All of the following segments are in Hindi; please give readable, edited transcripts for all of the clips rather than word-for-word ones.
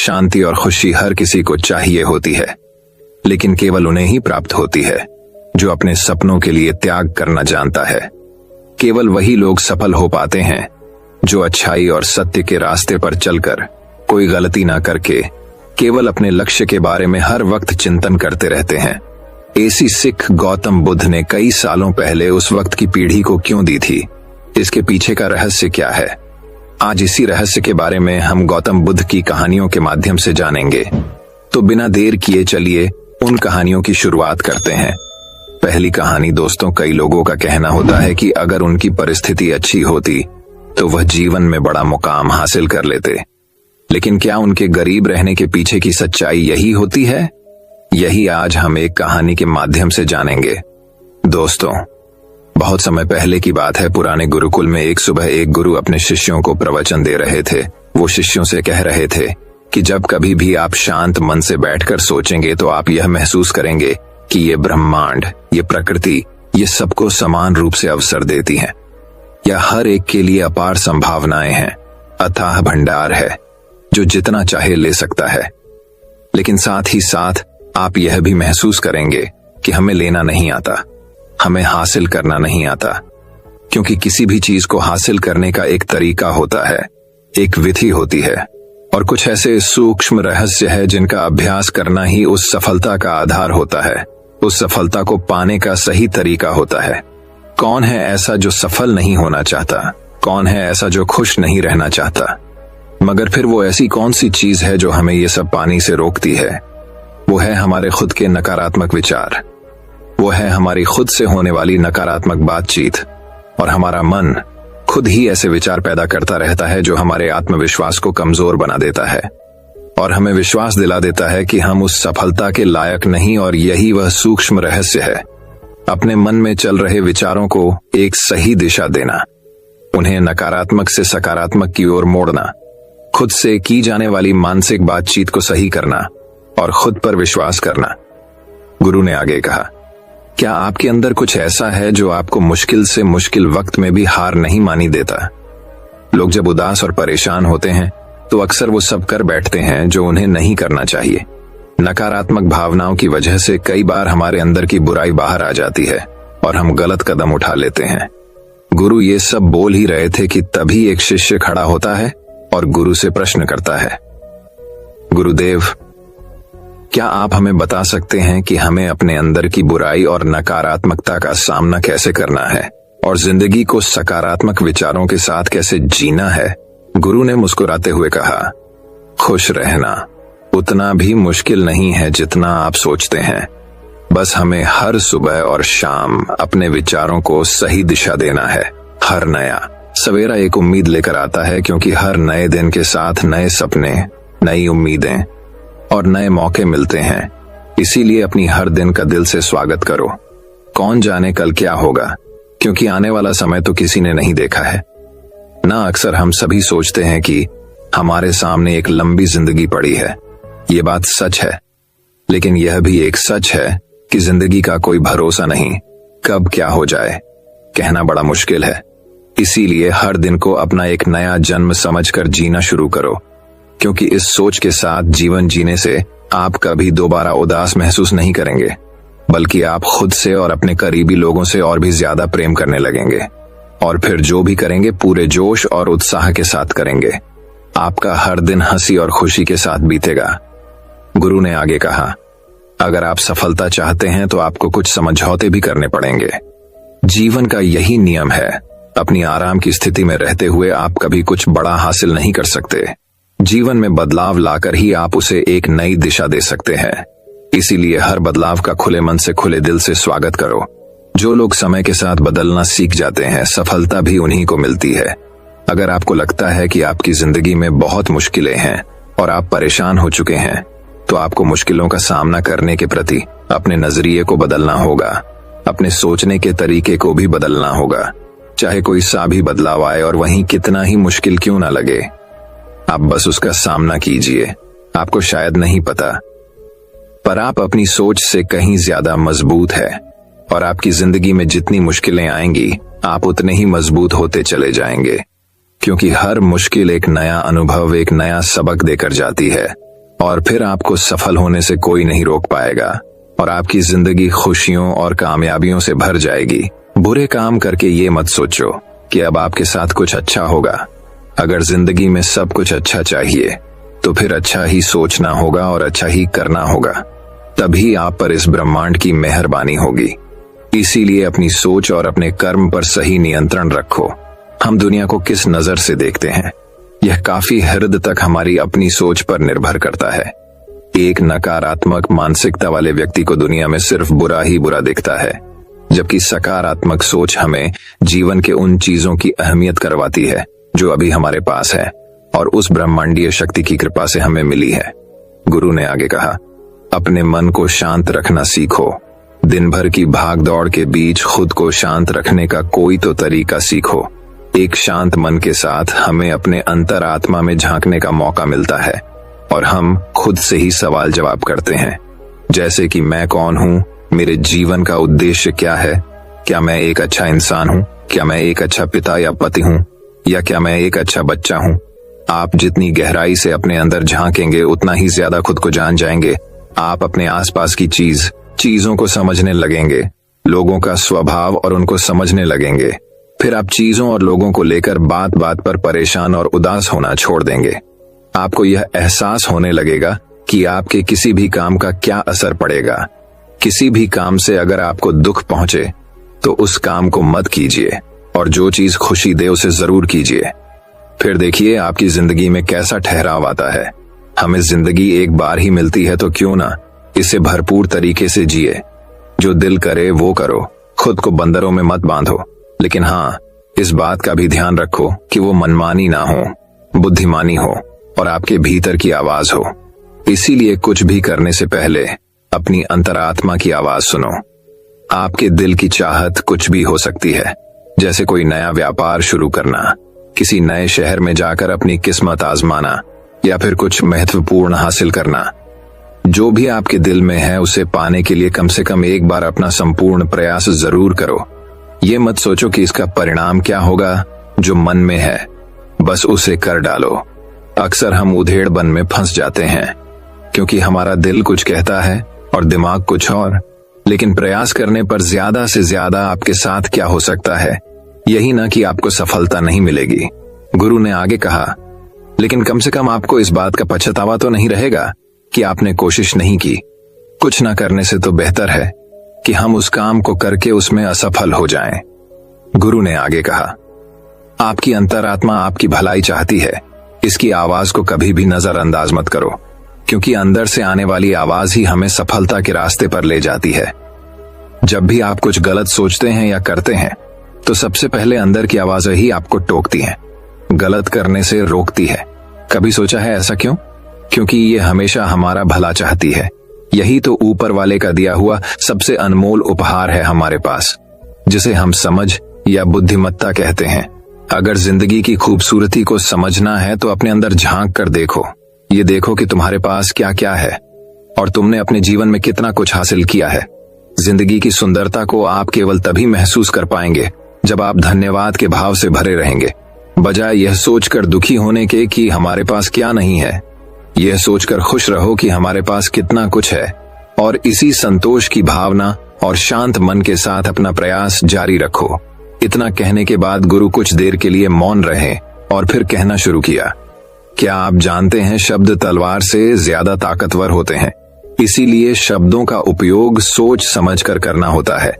शांति और खुशी हर किसी को चाहिए होती है, लेकिन केवल उन्हें ही प्राप्त होती है जो अपने सपनों के लिए त्याग करना जानता है। केवल वही लोग सफल हो पाते हैं जो अच्छाई और सत्य के रास्ते पर चलकर, कोई गलती ना करके, केवल अपने लक्ष्य के बारे में हर वक्त चिंतन करते रहते हैं। ऐसी सीख गौतम बुद्ध ने कई सालों पहले उस वक्त की पीढ़ी को क्यों दी थी? इसके पीछे का रहस्य क्या है? आज इसी रहस्य के बारे में हम गौतम बुद्ध की कहानियों के माध्यम से जानेंगे। तो बिना देर किए चलिए उन कहानियों की शुरुआत करते हैं। पहली कहानी दोस्तों, कई लोगों का कहना होता है कि अगर उनकी परिस्थिति अच्छी होती तो वह जीवन में बड़ा मुकाम हासिल कर लेते, लेकिन क्या उनके गरीब रहने के पीछे की सच्चाई यही होती है? यही आज हम एक कहानी के माध्यम से जानेंगे। दोस्तों, बहुत समय पहले की बात है। पुराने गुरुकुल में एक सुबह एक गुरु अपने शिष्यों को प्रवचन दे रहे थे। वो शिष्यों से कह रहे थे कि जब कभी भी आप शांत मन से बैठकर सोचेंगे तो आप यह महसूस करेंगे कि ये ब्रह्मांड, ये प्रकृति, ये सबको समान रूप से अवसर देती है। यह हर एक के लिए अपार संभावनाएं हैं, अथाह भंडार है जो जितना चाहे ले सकता है। लेकिन साथ ही साथ आप यह भी महसूस करेंगे कि हमें लेना नहीं आता, हमें हासिल करना नहीं आता, क्योंकि किसी भी चीज को हासिल करने का एक तरीका होता है, एक विधि होती है, और कुछ ऐसे सूक्ष्म रहस्य है जिनका अभ्यास करना ही उस सफलता का आधार होता है, उस सफलता को पाने का सही तरीका होता है। कौन है ऐसा जो सफल नहीं होना चाहता? कौन है ऐसा जो खुश नहीं रहना चाहता? मगर फिर वो ऐसी कौन सी चीज है जो हमें ये सब पाने से रोकती है? वो है हमारे खुद के नकारात्मक विचार, वो है हमारी खुद से होने वाली नकारात्मक बातचीत, और हमारा मन खुद ही ऐसे विचार पैदा करता रहता है जो हमारे आत्मविश्वास को कमजोर बना देता है और हमें विश्वास दिला देता है कि हम उस सफलता के लायक नहीं। और यही वह सूक्ष्म रहस्य है, अपने मन में चल रहे विचारों को एक सही दिशा देना, उन्हें नकारात्मक से सकारात्मक की ओर मोड़ना, खुद से की जाने वाली मानसिक बातचीत को सही करना और खुद पर विश्वास करना। गुरु ने आगे कहा, क्या आपके अंदर कुछ ऐसा है जो आपको मुश्किल से मुश्किल वक्त में भी हार नहीं मानी देता? लोग जब उदास और परेशान होते हैं तो अक्सर वो सब कर बैठते हैं जो उन्हें नहीं करना चाहिए। नकारात्मक भावनाओं की वजह से कई बार हमारे अंदर की बुराई बाहर आ जाती है और हम गलत कदम उठा लेते हैं। गुरु ये सब बोल ही रहे थे कि तभी एक शिष्य खड़ा होता है और गुरु से प्रश्न करता है, गुरुदेव, क्या आप हमें बता सकते हैं कि हमें अपने अंदर की बुराई और नकारात्मकता का सामना कैसे करना है और जिंदगी को सकारात्मक विचारों के साथ कैसे जीना है? गुरु ने मुस्कुराते हुए कहा, खुश रहना उतना भी मुश्किल नहीं है जितना आप सोचते हैं। बस हमें हर सुबह और शाम अपने विचारों को सही दिशा देना है। हर नया सवेरा एक उम्मीद लेकर आता है, क्योंकि हर नए दिन के साथ नए सपने, नई उम्मीदें और नए मौके मिलते हैं। इसीलिए अपनी हर दिन का दिल से स्वागत करो। कौन जाने कल क्या होगा, क्योंकि आने वाला समय तो किसी ने नहीं देखा है ना। अक्सर हम सभी सोचते हैं कि हमारे सामने एक लंबी जिंदगी पड़ी है। ये बात सच है, लेकिन यह भी एक सच है कि जिंदगी का कोई भरोसा नहीं, कब क्या हो जाए कहना बड़ा मुश्किल है। इसीलिए हर दिन को अपना एक नया जन्म समझकर जीना शुरू करो, क्योंकि इस सोच के साथ जीवन जीने से आप कभी दोबारा उदास महसूस नहीं करेंगे, बल्कि आप खुद से और अपने करीबी लोगों से और भी ज्यादा प्रेम करने लगेंगे। और फिर जो भी करेंगे पूरे जोश और उत्साह के साथ करेंगे। आपका हर दिन हंसी और खुशी के साथ बीतेगा। गुरु ने आगे कहा, अगर आप सफलता चाहते हैं तो आपको कुछ समझौते भी करने पड़ेंगे। जीवन का यही नियम है, अपनी आराम की स्थिति में रहते हुए आप कभी कुछ बड़ा हासिल नहीं कर सकते। जीवन में बदलाव लाकर ही आप उसे एक नई दिशा दे सकते हैं। इसीलिए हर बदलाव का खुले मन से, खुले दिल से स्वागत करो। जो लोग समय के साथ बदलना सीख जाते हैं, सफलता भी उन्हीं को मिलती है। अगर आपको लगता है कि आपकी जिंदगी में बहुत मुश्किलें हैं और आप परेशान हो चुके हैं, तो आपको मुश्किलों का सामना करने के प्रति अपने नजरिए को बदलना होगा, अपने सोचने के तरीके को भी बदलना होगा। चाहे कोई सा भी बदलाव आए और वहीं कितना ही मुश्किल क्यों ना लगे, आप बस उसका सामना कीजिए। आपको शायद नहीं पता, पर आप अपनी सोच से कहीं ज्यादा मजबूत है, और आपकी जिंदगी में जितनी मुश्किलें आएंगी आप उतने ही मजबूत होते चले जाएंगे, क्योंकि हर मुश्किल एक नया अनुभव, एक नया सबक देकर जाती है। और फिर आपको सफल होने से कोई नहीं रोक पाएगा और आपकी जिंदगी खुशियों और कामयाबियों से भर जाएगी। बुरे काम करके ये मत सोचो कि अब आपके साथ कुछ अच्छा होगा। अगर जिंदगी में सब कुछ अच्छा चाहिए तो फिर अच्छा ही सोचना होगा और अच्छा ही करना होगा, तभी आप पर इस ब्रह्मांड की मेहरबानी होगी। इसीलिए अपनी सोच और अपने कर्म पर सही नियंत्रण रखो। हम दुनिया को किस नजर से देखते हैं, यह काफी हद तक हमारी अपनी सोच पर निर्भर करता है। एक नकारात्मक मानसिकता वाले व्यक्ति को दुनिया में सिर्फ बुरा ही बुरा दिखता है, जबकि सकारात्मक सोच हमें जीवन के उन चीजों की अहमियत करवाती है जो अभी हमारे पास है और उस ब्रह्मांडीय शक्ति की कृपा से हमें मिली है। गुरु ने आगे कहा, अपने मन को शांत रखना सीखो। दिन भर की भाग दौड़ के बीच खुद को शांत रखने का कोई तो तरीका सीखो। एक शांत मन के साथ हमें अपने अंतरात्मा में झांकने का मौका मिलता है और हम खुद से ही सवाल जवाब करते हैं, जैसे कि मैं कौन हूँ, मेरे जीवन का उद्देश्य क्या है, क्या मैं एक अच्छा इंसान हूँ, क्या मैं एक अच्छा पिता या पति हूँ, या क्या मैं एक अच्छा बच्चा हूँ। आप जितनी गहराई से अपने अंदर झांकेंगे उतना ही ज्यादा खुद को जान जाएंगे। आप अपने आसपास की चीजों को समझने लगेंगे, लोगों का स्वभाव और उनको समझने लगेंगे। फिर आप चीजों और लोगों को लेकर बात बात पर परेशान और उदास होना छोड़ देंगे। आपको यह एहसास होने लगेगा कि आपके किसी भी काम का क्या असर पड़ेगा। किसी भी काम से अगर आपको दुख पहुंचे तो उस काम को मत कीजिए और जो चीज खुशी दे उसे जरूर कीजिए। फिर देखिए आपकी जिंदगी में कैसा ठहराव आता है। हमें जिंदगी एक बार ही मिलती है तो क्यों ना इसे भरपूर तरीके से जिए। जो दिल करे वो करो, खुद को बंदरों में मत बांधो, लेकिन हाँ, इस बात का भी ध्यान रखो कि वो मनमानी ना हो, बुद्धिमानी हो और आपके भीतर की आवाज हो। इसीलिए कुछ भी करने से पहले अपनी अंतरात्मा की आवाज सुनो। आपके दिल की चाहत कुछ भी हो सकती है, जैसे कोई नया व्यापार शुरू करना, किसी नए शहर में जाकर अपनी किस्मत आजमाना या फिर कुछ महत्वपूर्ण हासिल करना। जो भी आपके दिल में है उसे पाने के लिए कम से कम एक बार अपना संपूर्ण प्रयास जरूर करो। ये मत सोचो कि इसका परिणाम क्या होगा, जो मन में है बस उसे कर डालो। अक्सर हम उधेड़बन में फंस जाते हैं क्योंकि हमारा दिल कुछ कहता है और दिमाग कुछ और, लेकिन प्रयास करने पर ज्यादा से ज्यादा आपके साथ क्या हो सकता है, यही ना कि आपको सफलता नहीं मिलेगी। गुरु ने आगे कहा, लेकिन कम से कम आपको इस बात का पछतावा तो नहीं रहेगा कि आपने कोशिश नहीं की। कुछ ना करने से तो बेहतर है कि हम उस काम को करके उसमें असफल हो जाएं। गुरु ने आगे कहा, आपकी अंतरात्मा आपकी भलाई चाहती है। इसकी आवाज को कभी भी नजरअंदाज मत करो, क्योंकि अंदर से आने वाली आवाज ही हमें सफलता के रास्ते पर ले जाती है। जब भी आप कुछ गलत सोचते हैं या करते हैं तो सबसे पहले अंदर की आवाजें ही आपको टोकती हैं, गलत करने से रोकती है। कभी सोचा है ऐसा क्यों? क्योंकि ये हमेशा हमारा भला चाहती है। यही तो ऊपर वाले का दिया हुआ सबसे अनमोल उपहार है हमारे पास, जिसे हम समझ या बुद्धिमत्ता कहते हैं। अगर जिंदगी की खूबसूरती को समझना है तो अपने अंदर झांक कर देखो। ये देखो कि तुम्हारे पास क्या क्या है और तुमने अपने जीवन में कितना कुछ हासिल किया है। जिंदगी की सुंदरता को आप केवल तभी महसूस कर पाएंगे जब आप धन्यवाद के भाव से भरे रहेंगे, बजाय यह सोचकर दुखी होने के कि हमारे पास क्या नहीं है। यह सोचकर खुश रहो कि हमारे पास कितना कुछ है और इसी संतोष की भावना और शांत मन के साथ अपना प्रयास जारी रखो। इतना कहने के बाद गुरु कुछ देर के लिए मौन रहे और फिर कहना शुरू किया, क्या आप जानते हैं शब्द तलवार से ज्यादा ताकतवर होते हैं, इसीलिए शब्दों का उपयोग सोच समझकर करना होता है।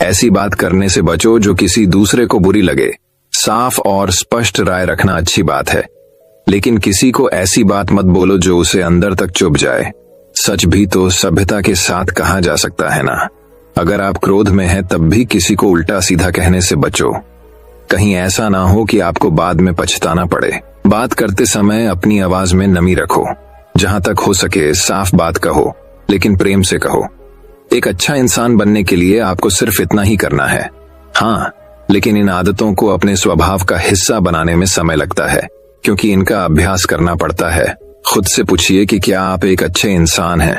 ऐसी बात करने से बचो जो किसी दूसरे को बुरी लगे। साफ और स्पष्ट राय रखना अच्छी बात है, लेकिन किसी को ऐसी बात मत बोलो जो उसे अंदर तक चुभ जाए। सच भी तो सभ्यता के साथ कहा जा सकता है ना। अगर आप क्रोध में हैं तब भी किसी को उल्टा सीधा कहने से बचो, कहीं ऐसा ना हो कि आपको बाद में पछताना पड़े। बात करते समय अपनी आवाज में नमी रखो। जहां तक हो सके साफ बात कहो, लेकिन प्रेम से कहो। एक अच्छा इंसान बनने के लिए आपको सिर्फ इतना ही करना है। हाँ, लेकिन इन आदतों को अपने स्वभाव का हिस्सा बनाने में समय लगता है, क्योंकि इनका अभ्यास करना पड़ता है। खुद से पूछिए कि क्या आप एक अच्छे इंसान हैं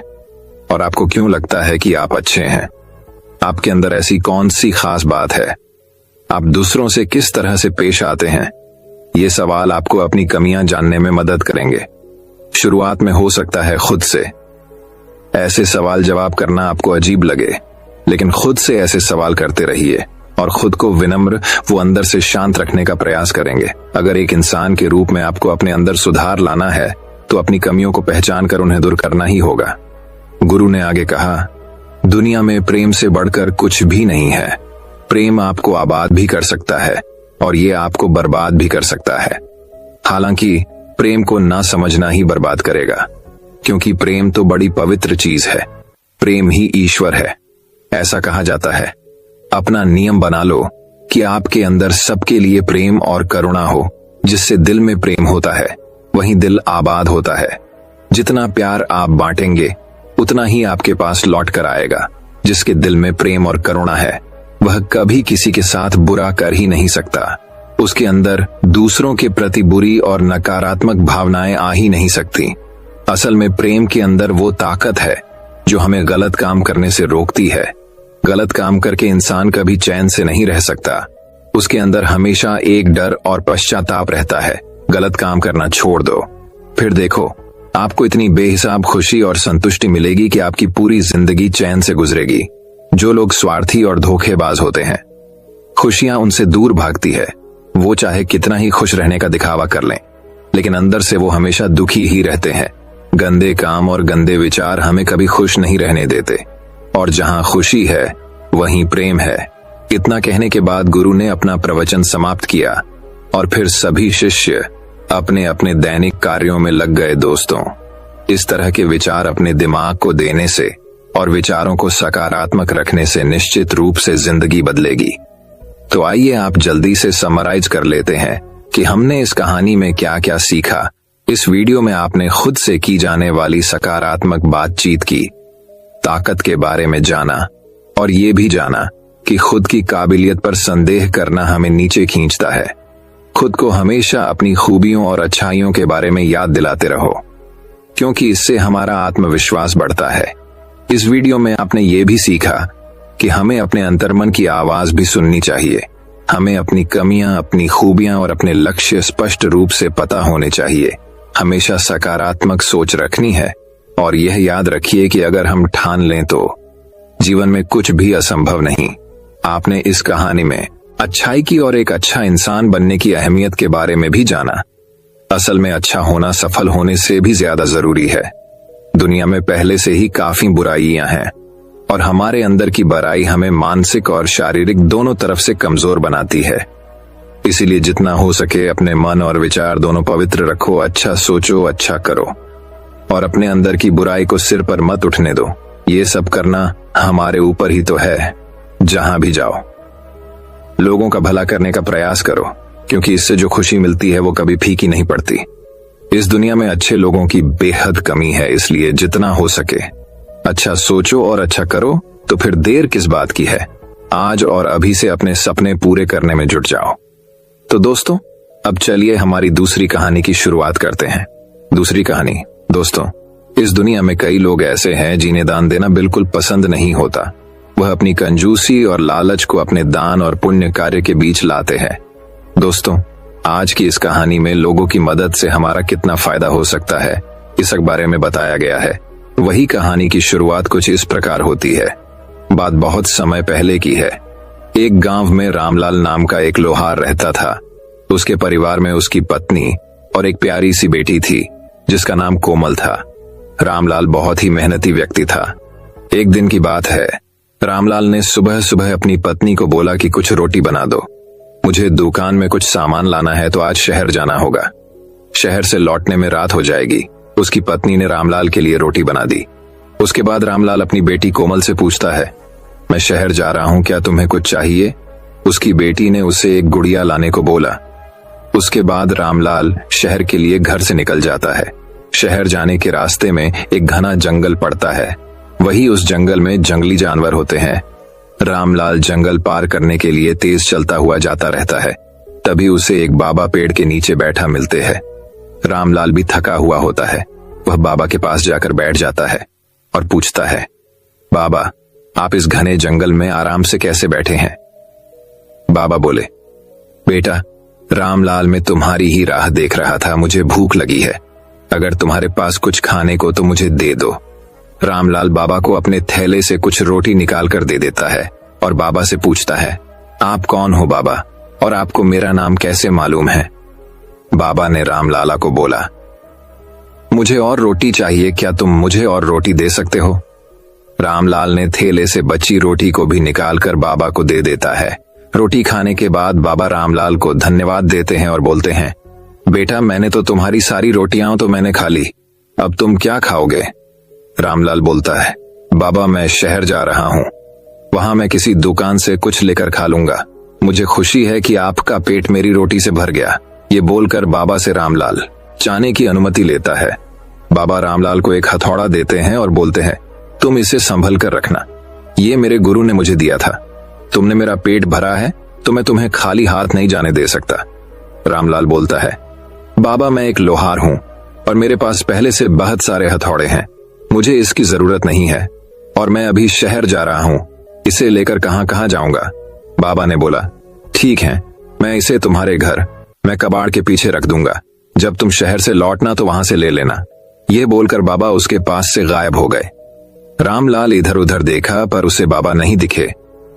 और आपको क्यों लगता है कि आप अच्छे हैं। आपके अंदर ऐसी कौन सी खास बात है? आप दूसरों से किस तरह से पेश आते हैं? ये सवाल आपको अपनी कमियां जानने में मदद करेंगे। शुरुआत में हो सकता है खुद से। ऐसे सवाल जवाब करना आपको अजीब लगे, लेकिन खुद से ऐसे सवाल करते रहिए और खुद को विनम्र वो अंदर से शांत रखने का प्रयास करेंगे। अगर एक इंसान के रूप में आपको अपने अंदर सुधार लाना है तो अपनी कमियों को पहचान कर उन्हें दूर करना ही होगा। गुरु ने आगे कहा, दुनिया में प्रेम से बढ़कर कुछ भी नहीं है। प्रेम आपको आबाद भी कर सकता है और ये आपको बर्बाद भी कर सकता है। हालांकि प्रेम को ना समझना ही बर्बाद करेगा, क्योंकि प्रेम तो बड़ी पवित्र चीज है। प्रेम ही ईश्वर है। ऐसा कहा जाता है, अपना नियम बना लो कि आपके अंदर सबके लिए प्रेम और करुणा हो। जिससे दिल में प्रेम होता है वहीं दिल आबाद होता है। जितना प्यार आप बांटेंगे उतना ही आपके पास लौट कर आएगा। जिसके दिल में प्रेम और करुणा है वह कभी किसी के साथ बुरा कर ही नहीं सकता। उसके अंदर दूसरों के प्रति बुरी और नकारात्मक भावनाएं आ ही नहीं सकती। असल में प्रेम के अंदर वो ताकत है जो हमें गलत काम करने से रोकती है। गलत काम करके इंसान कभी चैन से नहीं रह सकता। उसके अंदर हमेशा एक डर और पश्चाताप रहता है। गलत काम करना छोड़ दो, फिर देखो आपको इतनी बेहिसाब खुशी और संतुष्टि मिलेगी कि आपकी पूरी जिंदगी चैन से गुजरेगी। जो लोग स्वार्थी और धोखेबाज होते हैं, खुशियां उनसे दूर भागती है। वो चाहे कितना ही खुश रहने का दिखावा कर लें, लेकिन अंदर से वो हमेशा दुखी ही रहते हैं। गंदे काम और गंदे विचार हमें कभी खुश नहीं रहने देते, और जहां खुशी है वहीं प्रेम है। इतना कहने के बाद गुरु ने अपना प्रवचन समाप्त किया और फिर सभी शिष्य अपने अपने दैनिक कार्यों में लग गए। दोस्तों, इस तरह के विचार अपने दिमाग को देने से और विचारों को सकारात्मक रखने से निश्चित रूप से जिंदगी बदलेगी। तो आइए आप जल्दी से समराइज कर लेते हैं कि हमने इस कहानी में क्या क्या सीखा। इस वीडियो में आपने खुद से की जाने वाली सकारात्मक बातचीत की ताकत के बारे में जाना, और ये भी जाना कि खुद की काबिलियत पर संदेह करना हमें नीचे खींचता है। खुद को हमेशा अपनी खूबियों और अच्छाइयों के बारे में याद दिलाते रहो, क्योंकि इससे हमारा आत्मविश्वास बढ़ता है। इस वीडियो में आपने ये भी सीखा कि हमें अपने अंतर्मन की आवाज भी सुननी चाहिए। हमें अपनी कमियां, अपनी खूबियां और अपने लक्ष्य स्पष्ट रूप से पता होने चाहिए। हमेशा सकारात्मक सोच रखनी है, और यह याद रखिए कि अगर हम ठान लें तो जीवन में कुछ भी असंभव नहीं। आपने इस कहानी में अच्छाई की और एक अच्छा इंसान बनने की अहमियत के बारे में भी जाना। असल में अच्छा होना सफल होने से भी ज्यादा जरूरी है। दुनिया में पहले से ही काफी बुराइयां हैं, और हमारे अंदर की बुराई हमें मानसिक और शारीरिक दोनों तरफ से कमजोर बनाती है। इसीलिए जितना हो सके अपने मन और विचार दोनों पवित्र रखो। अच्छा सोचो, अच्छा करो, और अपने अंदर की बुराई को सिर पर मत उठने दो। ये सब करना हमारे ऊपर ही तो है। जहां भी जाओ लोगों का भला करने का प्रयास करो, क्योंकि इससे जो खुशी मिलती है वो कभी फीकी नहीं पड़ती। इस दुनिया में अच्छे लोगों की बेहद कमी है, इसलिए जितना हो सके अच्छा सोचो और अच्छा करो। तो फिर देर किस बात की है, आज और अभी से अपने सपने पूरे करने में जुट जाओ। तो दोस्तों, अब चलिए हमारी दूसरी कहानी की शुरुआत करते हैं। दूसरी कहानी। दोस्तों, इस दुनिया में कई लोग ऐसे हैं जिन्हें दान देना बिल्कुल पसंद नहीं होता। वह अपनी कंजूसी और लालच को अपने दान और पुण्य कार्य के बीच लाते हैं। दोस्तों, आज की इस कहानी में लोगों की मदद से हमारा कितना फायदा हो सकता है, इस बारे में बताया गया है। वही कहानी की शुरुआत कुछ इस प्रकार होती है। बात बहुत समय पहले की है। एक गांव में रामलाल नाम का एक लोहार रहता था। उसके परिवार में उसकी पत्नी और एक प्यारी सी बेटी थी जिसका नाम कोमल था। रामलाल बहुत ही मेहनती व्यक्ति था। एक दिन की बात है, रामलाल ने सुबह सुबह अपनी पत्नी को बोला कि कुछ रोटी बना दो, मुझे दुकान में कुछ सामान लाना है तो आज शहर जाना होगा। शहर से लौटने में रात हो जाएगी। उसकी पत्नी ने रामलाल के लिए रोटी बना दी। उसके बाद रामलाल अपनी बेटी कोमल से पूछता है, मैं शहर जा रहा हूं, क्या तुम्हें कुछ चाहिए? उसकी बेटी ने उसे एक गुड़िया लाने को बोला। उसके बाद रामलाल शहर के लिए घर से निकल जाता है। शहर जाने के रास्ते में एक घना जंगल पड़ता है। वही उस जंगल में जंगली जानवर होते हैं। रामलाल जंगल पार करने के लिए तेज चलता हुआ जाता रहता है। तभी उसे एक बाबा पेड़ के नीचे बैठा मिलते हैं। रामलाल भी थका हुआ होता है। वह बाबा के पास जाकर बैठ जाता है और पूछता है, बाबा, आप इस घने जंगल में आराम से कैसे बैठे हैं? बाबा बोले, बेटा, रामलाल मैं तुम्हारी ही राह देख रहा था, मुझे भूख लगी है। अगर तुम्हारे पास कुछ खाने को तो मुझे दे दो। रामलाल बाबा को अपने थैले से कुछ रोटी निकाल कर दे देता है और बाबा से पूछता है, आप कौन हो बाबा, और आपको मेरा नाम कैसे मालूम है? बाबा ने रामलाला को बोला, मुझे और रोटी चाहिए, क्या तुम मुझे और रोटी दे सकते हो? रामलाल ने थैले से बची रोटी को भी निकाल कर बाबा को दे देता है। रोटी खाने के बाद बाबा रामलाल को धन्यवाद देते हैं और बोलते हैं, बेटा मैंने तो तुम्हारी सारी रोटियां तो मैंने खा ली, अब तुम क्या खाओगे? रामलाल बोलता है, बाबा मैं शहर जा रहा हूँ, वहां मैं किसी दुकान से कुछ लेकर खा लूंगा। मुझे खुशी है कि आपका पेट मेरी रोटी से भर गया। ये बोलकर बाबा से रामलाल जाने की अनुमति लेता है। बाबा रामलाल को एक हथौड़ा देते हैं और बोलते हैं, तुम इसे संभल कर रखना, ये मेरे गुरु ने मुझे दिया था। तुमने मेरा पेट भरा है तो मैं तुम्हें खाली हाथ नहीं जाने दे सकता। रामलाल बोलता है, बाबा मैं एक लोहार हूं और मेरे पास पहले से बहुत सारे हथौड़े हैं, मुझे इसकी जरूरत नहीं है और मैं अभी शहर जा रहा हूं, इसे लेकर कहां कहां जाऊंगा? बाबा ने बोला, ठीक है, मैं इसे तुम्हारे घर मैं कबाड़ के पीछे रख दूंगा, जब तुम शहर से लौटना तो वहां से ले लेना। ये बोलकर बाबा उसके पास से गायब हो गए। रामलाल इधर उधर देखा पर उसे बाबा नहीं दिखे।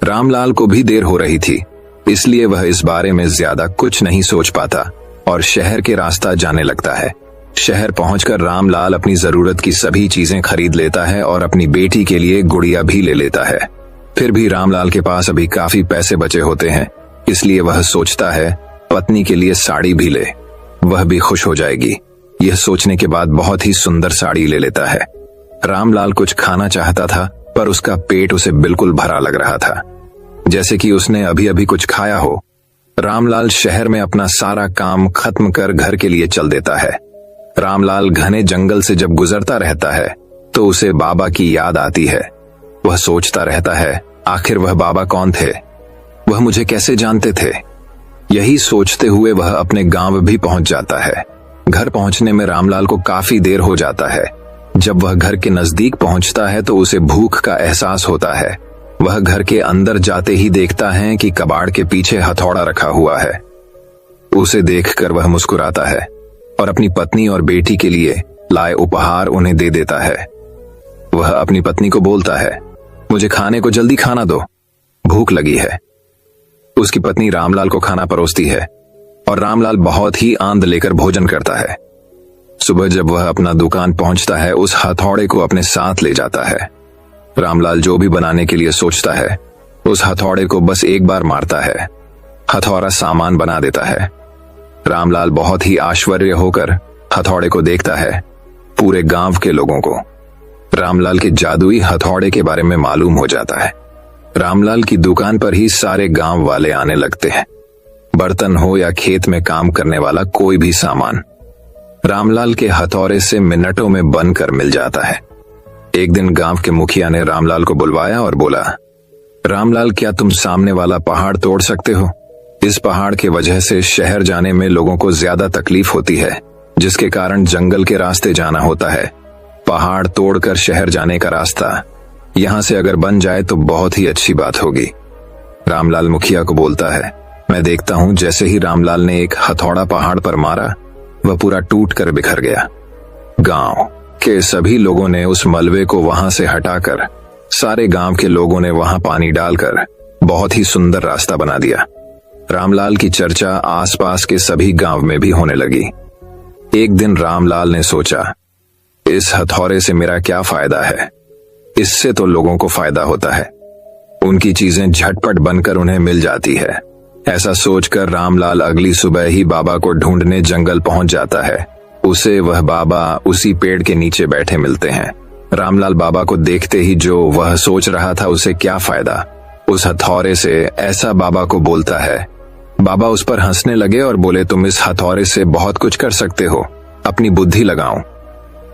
रामलाल को भी देर हो रही थी, इसलिए वह इस बारे में ज्यादा कुछ नहीं सोच पाता और शहर के रास्ता जाने लगता है। शहर पहुंचकर रामलाल अपनी जरूरत की सभी चीजें खरीद लेता है और अपनी बेटी के लिए गुड़िया भी ले लेता है। फिर भी रामलाल के पास अभी काफी पैसे बचे होते हैं, इसलिए वह सोचता है पत्नी के लिए साड़ी भी ले, वह भी खुश हो जाएगी। यह सोचने के बाद बहुत ही सुंदर साड़ी ले लेता है। रामलाल कुछ खाना चाहता था पर उसका पेट उसे बिल्कुल भरा लग रहा था, जैसे कि उसने अभी अभी कुछ खाया हो। रामलाल शहर में अपना सारा काम खत्म कर घर के लिए चल देता है। रामलाल घने जंगल से जब गुजरता रहता है तो उसे बाबा की याद आती है। वह सोचता रहता है, आखिर वह बाबा कौन थे, वह मुझे कैसे जानते थे? यही सोचते हुए वह अपने गांव भी पहुंच जाता है। घर पहुंचने में रामलाल को काफी देर हो जाता है। जब वह घर के नजदीक पहुंचता है तो उसे भूख का एहसास होता है। वह घर के अंदर जाते ही देखता है कि कबाड़ के पीछे हथौड़ा रखा हुआ है। उसे देखकर वह मुस्कुराता है और अपनी पत्नी और बेटी के लिए लाए उपहार उन्हें दे देता है। वह अपनी पत्नी को बोलता है, मुझे खाने को जल्दी खाना दो, भूख लगी है। उसकी पत्नी रामलाल को खाना परोसती है और रामलाल बहुत ही आनंद लेकर भोजन करता है। सुबह जब वह अपना दुकान पहुंचता है, उस हथौड़े को अपने साथ ले जाता है। रामलाल जो भी बनाने के लिए सोचता है, उस हथौड़े को बस एक बार मारता है, हथौड़ा सामान बना देता है। रामलाल बहुत ही आश्चर्य होकर हथौड़े को देखता है। पूरे गांव के लोगों को रामलाल के जादुई हथौड़े के बारे में मालूम हो जाता है। रामलाल की दुकान पर ही सारे गांव वाले आने लगते हैं, बर्तन हो या खेत में काम करने वाला कोई भी सामान रामलाल के हथौड़े से मिनटों में बनकर मिल जाता है। एक दिन गांव के मुखिया ने रामलाल को बुलवाया और बोला, रामलाल क्या तुम सामने वाला पहाड़ तोड़ सकते हो? इस पहाड़ के वजह से शहर जाने में लोगों को ज्यादा तकलीफ होती है, जिसके कारण जंगल के रास्ते जाना होता है। पहाड़ तोड़कर शहर जाने का रास्ता यहां से अगर बन जाए तो बहुत ही अच्छी बात होगी। रामलाल मुखिया को बोलता है, मैं देखता हूं। जैसे ही रामलाल ने एक हथौड़ा पहाड़ पर मारा, वह पूरा टूट कर बिखर गया। गांव के सभी लोगों ने उस मलबे को वहां से हटाकर सारे गांव के लोगों ने वहां पानी डालकर बहुत ही सुंदर रास्ता बना दिया। रामलाल की चर्चा आसपास के सभी गांव में भी होने लगी। एक दिन रामलाल ने सोचा, इस हथौड़े से मेरा क्या फायदा है, इससे तो लोगों को फायदा होता है, उनकी चीजें झटपट बनकर उन्हें मिल जाती है। ऐसा सोचकर रामलाल अगली सुबह ही बाबा को ढूंढने जंगल पहुंच जाता है। उसे वह बाबा उसी पेड़ के नीचे बैठे मिलते हैं। रामलाल बाबा को देखते ही जो वह सोच रहा था उसे क्या फायदा, उस हथौड़े से ऐसा बाबा को बोलता है। बाबा उस पर हंसने लगे और बोले, तुम इस हथौड़े से बहुत कुछ कर सकते हो, अपनी बुद्धि लगाओ।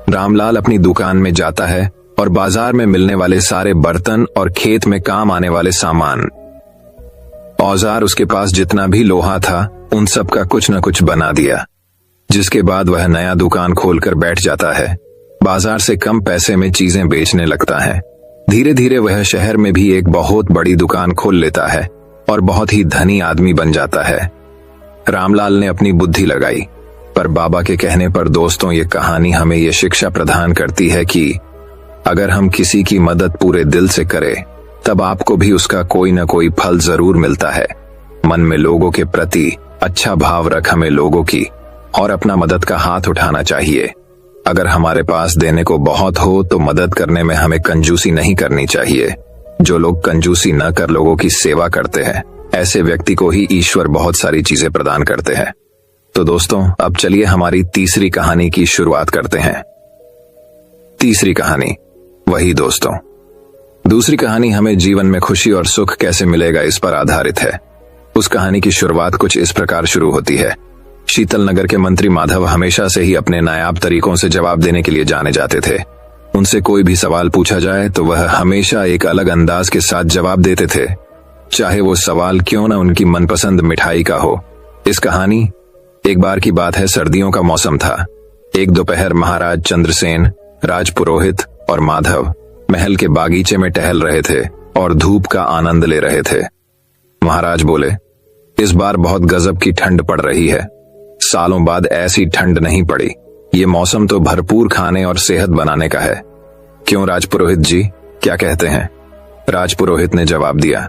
रामलाल अपनी दुकान में जाता है और बाजार में मिलने वाले सारे बर्तन और खेत में काम आने वाले सामान औजार, उसके पास जितना भी लोहा था, उन सब का कुछ न कुछ बना दिया। जिसके बाद वह नया दुकान खोलकर बैठ जाता है। बाजार से कम पैसे में चीजें बेचने लगता है। धीरे धीरे वह शहर में भी एक बहुत बड़ी दुकान खोल लेता है और बहुत ही धनी आदमी बन जाता है। रामलाल ने अपनी बुद्धि लगाई पर बाबा के कहने पर दोस्तों ये कहानी हमें ये शिक्षा प्रदान करती है कि अगर हम किसी की मदद पूरे दिल से करें तब आपको भी उसका कोई न कोई फल जरूर मिलता है। मन में लोगों के प्रति अच्छा भाव रख हमें लोगों की और अपना मदद का हाथ उठाना चाहिए। अगर हमारे पास देने को बहुत हो तो मदद करने में हमें कंजूसी नहीं करनी चाहिए। जो लोग कंजूसी न कर लोगों की सेवा करते हैं ऐसे व्यक्ति को ही ईश्वर बहुत सारी चीजें प्रदान करते हैं। तो दोस्तों अब चलिए हमारी तीसरी कहानी की शुरुआत करते हैं। तीसरी कहानी वही दोस्तों। दूसरी कहानी हमें जीवन में खुशी और सुख कैसे मिलेगा इस पर आधारित है। उस कहानी की शुरुआत कुछ इस प्रकार शुरू होती है। शीतल नगर के मंत्री माधव हमेशा से ही अपने नायाब तरीकों से जवाब देने के लिए जाने जाते थे। उनसे कोई भी सवाल पूछा जाए तो वह हमेशा एक अलग अंदाज के साथ जवाब देते थे, चाहे वो सवाल क्यों न उनकी मनपसंद मिठाई का हो। इस कहानी एक बार की बात है, सर्दियों का मौसम था। एक दोपहर महाराज चंद्रसेन, राजपुरोहित और माधव महल के बागीचे में टहल रहे थे और धूप का आनंद ले रहे थे। महाराज बोले, इस बार बहुत गजब की ठंड पड़ रही है। सालों बाद ऐसी ठंड नहीं पड़ी। ये मौसम तो भरपूर खाने और सेहत बनाने का है। क्यों राजपुरोहित जी, क्या कहते हैं? राजपुरोहित ने जवाब दिया,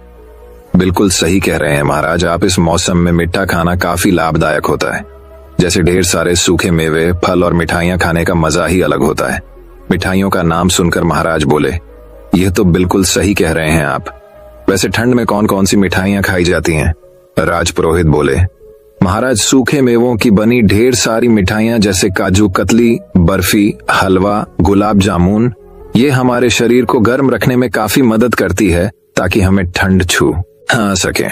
बिल्कुल सही कह रहे हैं महाराज। आप इस मौसम में मीठा खाना काफी लाभदायक होता है। जैसे ढेर सारे सूखे मेवे, फल और मिठाइयां खाने का मजा ही अलग होता है। मिठाइयों का नाम सुनकर महाराज बोले, यह तो बिल्कुल सही कह रहे हैं आप। वैसे ठंड में कौन कौन सी मिठाइयां खाई जाती हैं? राजपुरोहित बोले, महाराज सूखे मेवों की बनी ढेर सारी मिठाइयां जैसे काजू कतली, बर्फी, हलवा, गुलाब जामुन, ये हमारे शरीर को गर्म रखने में काफी मदद करती है ताकि हमें ठंड छू आ सके।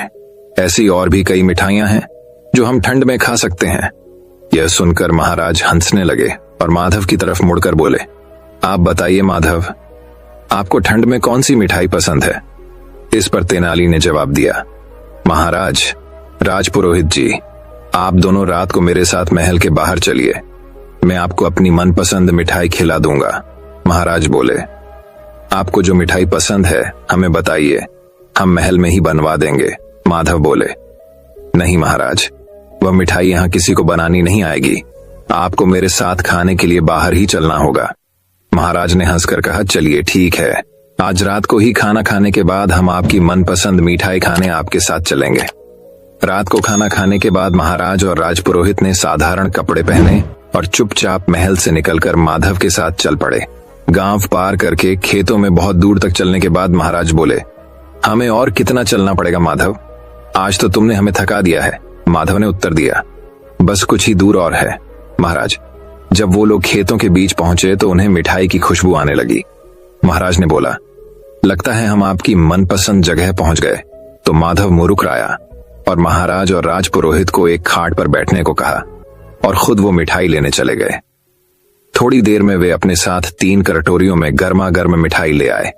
ऐसी और भी कई मिठाइयां हैं जो हम ठंड में खा सकते हैं। यह सुनकर महाराज हंसने लगे और माधव की तरफ मुड़कर बोले, आप बताइए माधव, आपको ठंड में कौन सी मिठाई पसंद है? इस पर तेनाली ने जवाब दिया, महाराज, राजपुरोहित जी, आप दोनों रात को मेरे साथ महल के बाहर चलिए, मैं आपको अपनी मनपसंद मिठाई खिला दूंगा। महाराज बोले, आपको जो मिठाई पसंद है हमें बताइए, हम महल में ही बनवा देंगे। माधव बोले, नहीं महाराज, वह मिठाई यहाँ किसी को बनानी नहीं आएगी। आपको मेरे साथ खाने के लिए बाहर ही चलना होगा। महाराज ने हंसकर कहा, चलिए ठीक है, आज रात को ही खाना खाने के बाद हम आपकी मनपसंद मिठाई खाने आपके साथ चलेंगे। रात को खाना खाने के बाद महाराज और राजपुरोहित ने साधारण कपड़े पहने और चुपचाप महल से निकलकर माधव के साथ चल पड़े। गांव पार करके खेतों में बहुत दूर तक चलने के बाद महाराज बोले, हमें और कितना चलना पड़ेगा माधव? आज तो तुमने हमें थका दिया है। माधव ने उत्तर दिया, बस कुछ ही दूर और है। महाराज, जब वो लोग खेतों के बीच पहुंचे तो उन्हें मिठाई की खुशबू आने लगी। महाराज ने बोला, लगता है हम आपकी मनपसंद जगह पहुंच गए। तो माधव मुरुकराया और महाराज और राजपुरोहित को एक खाट पर बैठने को कहा और खुद वो मिठाई लेने चले गए। थोड़ी देर में वे अपने साथ 3 कटोरियों में गर्मा गर्म मिठाई ले आए।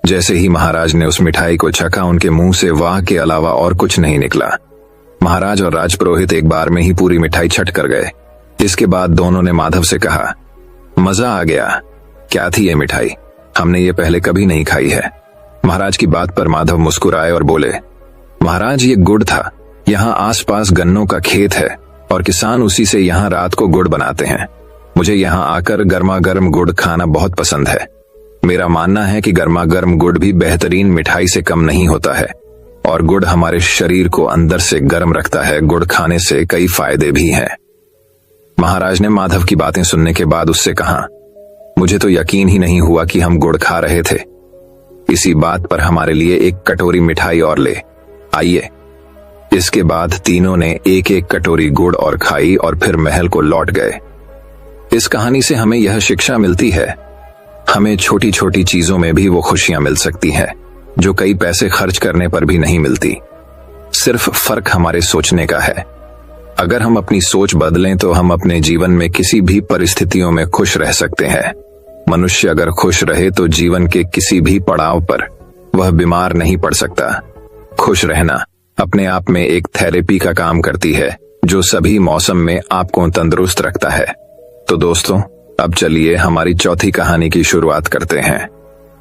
जैसे ही महाराज ने उस मिठाई को चखा, उनके मुंह से वाह के अलावा और कुछ नहीं निकला। महाराज और राजपुरोहित एक बार में ही पूरी मिठाई छट कर गए। इसके बाद दोनों ने माधव से कहा, मजा आ गया। क्या थी ये मिठाई? हमने ये पहले कभी नहीं खाई है। महाराज की बात पर माधव मुस्कुराए और बोले, महाराज, ये गुड़ था। यहाँ आसपास गन्नों का खेत है और किसान उसी से यहाँ रात को गुड़ बनाते हैं। मुझे यहाँ आकर गर्मा गर्म गुड़ खाना बहुत पसंद है। मेरा मानना है कि गर्मा गर्म गुड़ भी बेहतरीन मिठाई से कम नहीं होता है और गुड़ हमारे शरीर को अंदर से गर्म रखता है। गुड़ खाने से कई फायदे भी हैं। महाराज ने माधव की बातें सुनने के बाद उससे कहा, मुझे तो यकीन ही नहीं हुआ कि हम गुड़ खा रहे थे। इसी बात पर हमारे लिए एक कटोरी मिठाई और ले आइए। इसके बाद तीनों ने एक एक कटोरी गुड़ और खाई और फिर महल को लौट गए। इस कहानी से हमें यह शिक्षा मिलती है, हमें छोटी छोटी चीजों में भी वो खुशियां मिल सकती हैं जो कई पैसे खर्च करने पर भी नहीं मिलती। सिर्फ फर्क हमारे सोचने का है। अगर हम अपनी सोच बदलें तो हम अपने जीवन में किसी भी परिस्थितियों में खुश रह सकते हैं। मनुष्य अगर खुश रहे तो जीवन के किसी भी पड़ाव पर वह बीमार नहीं पड़ सकता। खुश रहना अपने आप में एक थेरेपी का काम करती है जो सभी मौसम में आपको तंदुरुस्त रखता है। तो दोस्तों, अब चलिए हमारी चौथी कहानी की शुरुआत करते हैं।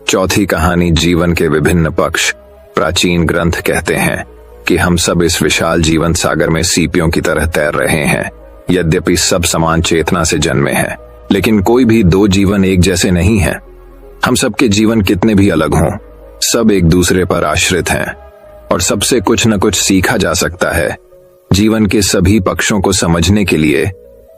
चौथी कहानी जीवन के विभिन्न पक्ष। प्राचीन ग्रंथ कहते हैं कि हम सब इस विशाल जीवन सागर में सीपियों की तरह तैर रहे हैं। यद्यपि सब समान चेतना से जन्मे हैं, लेकिन कोई भी दो जीवन एक जैसे नहीं हैं। हम सबके जीवन कितने भी अलग हों, सब एक दूसरे पर आश्रित हैं और सबसे कुछ न कुछ सीखा जा सकता है। जीवन के सभी पक्षों को समझने के लिए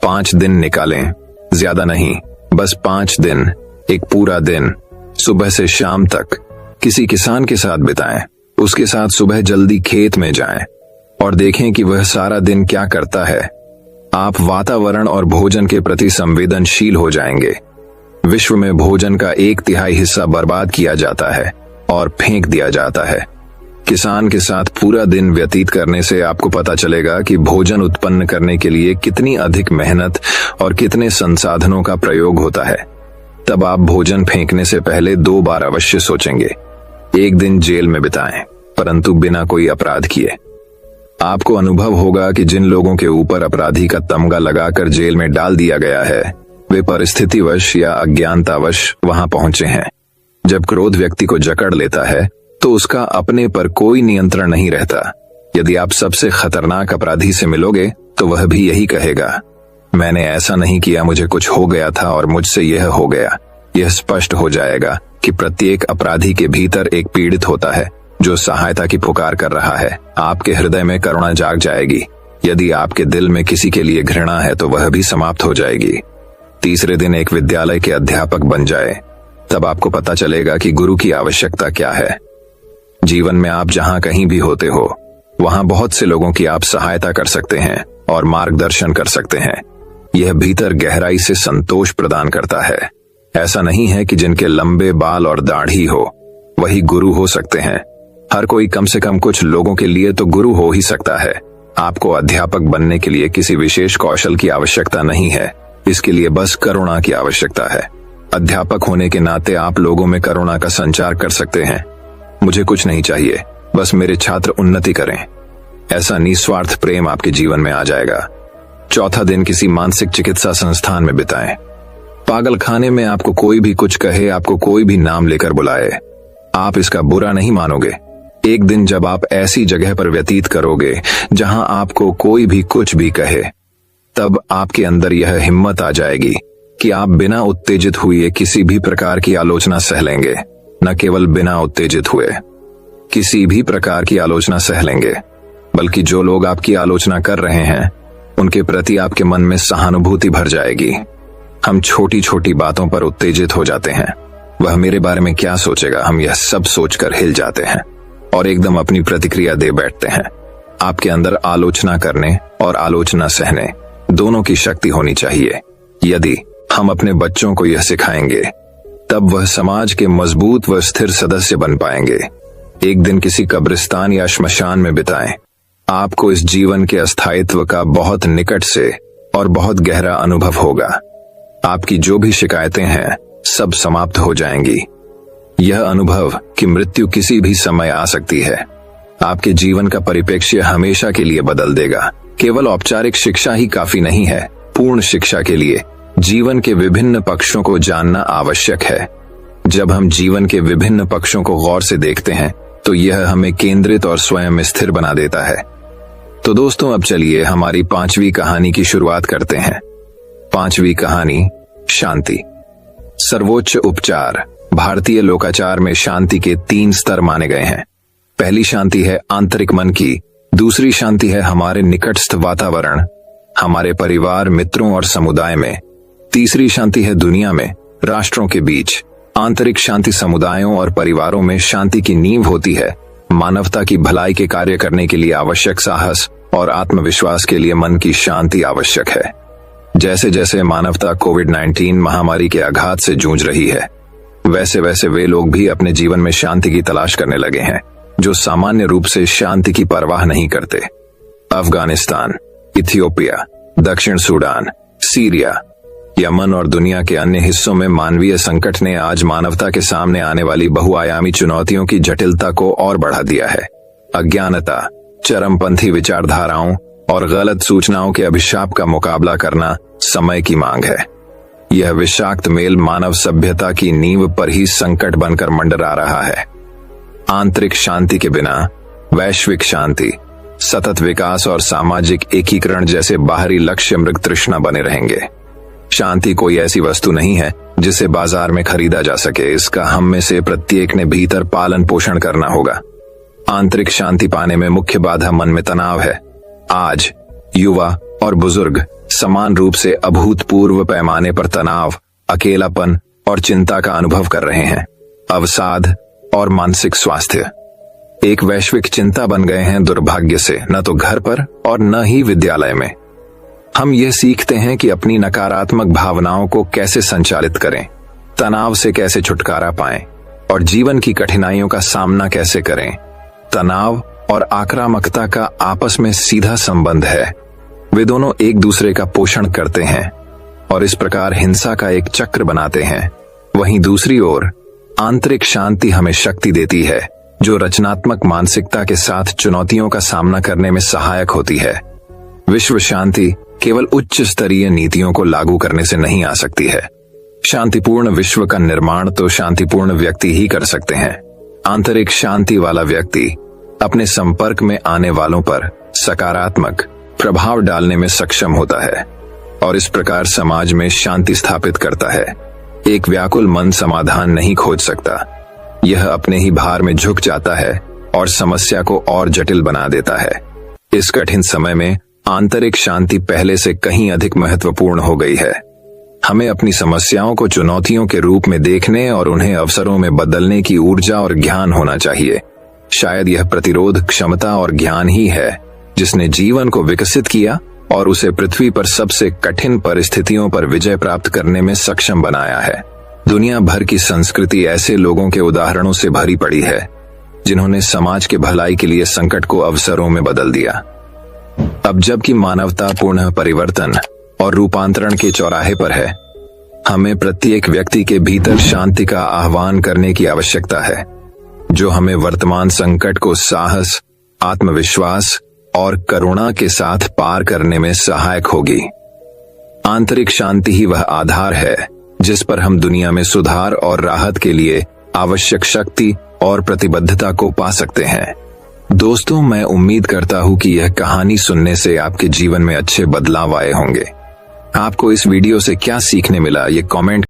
5 दिन निकालें, ज्यादा नहीं, बस 5 दिन, एक पूरा दिन, सुबह से शाम तक किसी किसान के साथ बिताएं। उसके साथ सुबह जल्दी खेत में जाएं और देखें कि वह सारा दिन क्या करता है। आप वातावरण और भोजन के प्रति संवेदनशील हो जाएंगे। विश्व में भोजन का 1/3 हिस्सा बर्बाद किया जाता है और फेंक दिया जाता है। किसान के साथ पूरा दिन व्यतीत करने से आपको पता चलेगा कि भोजन उत्पन्न करने के लिए कितनी अधिक मेहनत और कितने संसाधनों का प्रयोग होता है। तब आप भोजन फेंकने से पहले 2 बार अवश्य सोचेंगे। एक दिन जेल में बिताएं, परंतु बिना कोई अपराध किए। आपको अनुभव होगा कि जिन लोगों के ऊपर अपराधी का तमगा लगाकर जेल में डाल दिया गया है, वे परिस्थितिवश या अज्ञानतावश वहां पहुंचे हैं। जब क्रोध व्यक्ति को जकड़ लेता है तो उसका अपने पर कोई नियंत्रण नहीं रहता। यदि आप सबसे खतरनाक अपराधी से मिलोगे तो वह भी यही कहेगा, मैंने ऐसा नहीं किया, मुझे कुछ हो गया था और मुझसे यह हो गया। यह स्पष्ट हो जाएगा कि प्रत्येक अपराधी के भीतर एक पीड़ित होता है जो सहायता की पुकार कर रहा है। आपके हृदय में करुणा जाग जाएगी। यदि आपके दिल में किसी के लिए घृणा है तो वह भी समाप्त हो जाएगी। तीसरे दिन एक विद्यालय के अध्यापक बन जाए, तब आपको पता चलेगा कि गुरु की आवश्यकता क्या है। जीवन में आप जहां कहीं भी होते हो, वहां बहुत से लोगों की आप सहायता कर सकते हैं और मार्गदर्शन कर सकते हैं। यह भीतर गहराई से संतोष प्रदान करता है। ऐसा नहीं है कि जिनके लंबे बाल और दाढ़ी हो वही गुरु हो सकते हैं। हर कोई कम से कम कुछ लोगों के लिए तो गुरु हो ही सकता है। आपको अध्यापक बनने के लिए किसी विशेष कौशल की आवश्यकता नहीं है, इसके लिए बस करुणा की आवश्यकता है। अध्यापक होने के नाते आप लोगों में करुणा का संचार कर सकते हैं। मुझे कुछ नहीं चाहिए, बस मेरे छात्र उन्नति करें। ऐसा निस्वार्थ प्रेम आपके जीवन में आ जाएगा। चौथा दिन किसी मानसिक चिकित्सा संस्थान में बिताएं। पागल खाने में आपको कोई भी कुछ कहे, आपको कोई भी नाम लेकर बुलाए, आप इसका बुरा नहीं मानोगे। एक दिन जब आप ऐसी जगह पर व्यतीत करोगे जहां आपको कोई भी कुछ भी कहे, तब आपके अंदर यह हिम्मत आ जाएगी कि आप बिना उत्तेजित हुए किसी भी प्रकार की आलोचना सह लेंगे। न केवल बिना उत्तेजित हुए किसी भी प्रकार की आलोचना सह लेंगे, बल्कि जो लोग आपकी आलोचना कर रहे हैं उनके प्रति आपके मन में सहानुभूति भर जाएगी। हम छोटी छोटी बातों पर उत्तेजित हो जाते हैं। वह मेरे बारे में क्या सोचेगा, हम यह सब सोचकर हिल जाते हैं और एकदम अपनी प्रतिक्रिया दे बैठते हैं। आपके अंदर आलोचना करने और आलोचना सहने दोनों की शक्ति होनी चाहिए। यदि हम अपने बच्चों को यह सिखाएंगे, तब वह समाज के मजबूत व स्थिर सदस्य बन पाएंगे। एक दिन किसी कब्रिस्तान या श्मशान में बिताएं। आपको इस जीवन के अस्थायित्व का बहुत निकट से और बहुत गहरा अनुभव होगा। आपकी जो भी शिकायतें हैं सब समाप्त हो जाएंगी। यह अनुभव कि मृत्यु किसी भी समय आ सकती है आपके जीवन का परिप्रेक्ष्य हमेशा के लिए बदल देगा। केवल औपचारिक शिक्षा ही काफी नहीं है, पूर्ण शिक्षा के लिए जीवन के विभिन्न पक्षों को जानना आवश्यक है। जब हम जीवन के विभिन्न पक्षों को गौर से देखते हैं तो यह हमें केंद्रित और स्वयं स्थिर बना देता है। तो दोस्तों, अब चलिए हमारी 5वीं कहानी की शुरुआत करते हैं। 5वीं कहानी, शांति। सर्वोच्च उपचार। भारतीय लोकाचार में शांति के 3 स्तर माने गए हैं। पहली शांति है आंतरिक मन की, दूसरी शांति है हमारे निकटस्थ वातावरण, हमारे परिवार, मित्रों और समुदाय में, तीसरी शांति है दुनिया में, राष्ट्रों के बीच। आंतरिक शांति समुदायों और परिवारों में शांति की नींव होती है। मानवता की भलाई के कार्य करने के लिए आवश्यक साहस और आत्मविश्वास के लिए मन की शांति आवश्यक है। जैसे जैसे मानवता कोविड-19 महामारी के आघात से जूझ रही है, वैसे वैसे वे लोग भी अपने जीवन में शांति की तलाश करने लगे हैं, जो सामान्य रूप से शांति की परवाह नहीं करते। अफगानिस्तान, इथियोपिया, दक्षिण सूडान, सीरिया, यमन और दुनिया के अन्य हिस्सों में मानवीय संकट ने आज मानवता के सामने आने वाली बहुआयामी चुनौतियों की जटिलता को और बढ़ा दिया है। अज्ञानता, चरमपंथी विचारधाराओं और गलत सूचनाओं के अभिशाप का मुकाबला करना समय की मांग है। यह विषाक्त मेल मानव सभ्यता की नींव पर ही संकट बनकर मंडरा रहा है। आंतरिक शांति के बिना वैश्विक शांति सतत विकास और सामाजिक एकीकरण जैसे बाहरी लक्ष्य मृग तृष्णा बने रहेंगे। शांति कोई ऐसी वस्तु नहीं है जिसे बाजार में खरीदा जा सके। इसका हम में से प्रत्येक ने भीतर पालन पोषण करना होगा। आंतरिक शांति पाने में मुख्य बाधा मन में तनाव है। आज युवा और बुजुर्ग समान रूप से अभूतपूर्व पैमाने पर तनाव, अकेलापन और चिंता का अनुभव कर रहे हैं। अवसाद और मानसिक स्वास्थ्य एक वैश्विक चिंता बन गए हैं, दुर्भाग्य से न तो घर पर और न ही विद्यालय में। हम ये सीखते हैं कि अपनी नकारात्मक भावनाओं को कैसे संचालित करें, तनाव से कैसे छुटकारा पाएं और जीवन की कठिनाइयों का सामना कैसे करें। तनाव और आक्रामकता का आपस में सीधा संबंध है। वे दोनों एक दूसरे का पोषण करते हैं और इस प्रकार हिंसा का एक चक्र बनाते हैं। वहीं दूसरी ओर आंतरिक शांति हमें शक्ति देती है, जो रचनात्मक मानसिकता के साथ चुनौतियों का सामना करने में सहायक होती है। विश्व शांति केवल उच्च स्तरीय नीतियों को लागू करने से नहीं आ सकती है। शांतिपूर्ण विश्व का निर्माण तो शांतिपूर्ण व्यक्ति ही कर सकते हैं। आंतरिक शांति वाला व्यक्ति अपने संपर्क में आने वालों पर सकारात्मक प्रभाव डालने में सक्षम होता है और इस प्रकार समाज में शांति स्थापित करता है। एक व्याकुल मन समाधान नहीं खोज सकता। यह अपने ही भार में झुक जाता है और समस्या को और जटिल बना देता है। इस कठिन समय में आंतरिक शांति पहले से कहीं अधिक महत्वपूर्ण हो गई है। हमें अपनी समस्याओं को चुनौतियों के रूप में देखने और उन्हें अवसरों में बदलने की ऊर्जा और ज्ञान होना चाहिए। शायद यह प्रतिरोध क्षमता और ज्ञान ही है जिसने जीवन को विकसित किया और उसे पृथ्वी पर सबसे कठिन परिस्थितियों पर विजय प्राप्त करने में सक्षम बनाया है। दुनिया भर की संस्कृति ऐसे लोगों के उदाहरणों से भरी पड़ी है जिन्होंने समाज के भलाई के लिए संकट को अवसरों में बदल दिया। अब जबकि मानवता पुनः परिवर्तन और रूपांतरण के चौराहे पर है, हमें प्रत्येक व्यक्ति के भीतर शांति का आह्वान करने की आवश्यकता है, जो हमें वर्तमान संकट को साहस, आत्मविश्वास और करुणा के साथ पार करने में सहायक होगी। आंतरिक शांति ही वह आधार है जिस पर हम दुनिया में सुधार और राहत के लिए आवश्यक शक्ति और प्रतिबद्धता को पा सकते हैं। दोस्तों, मैं उम्मीद करता हूं कि यह कहानी सुनने से आपके जीवन में अच्छे बदलाव आए होंगे। आपको इस वीडियो से क्या सीखने मिला, ये कमेंट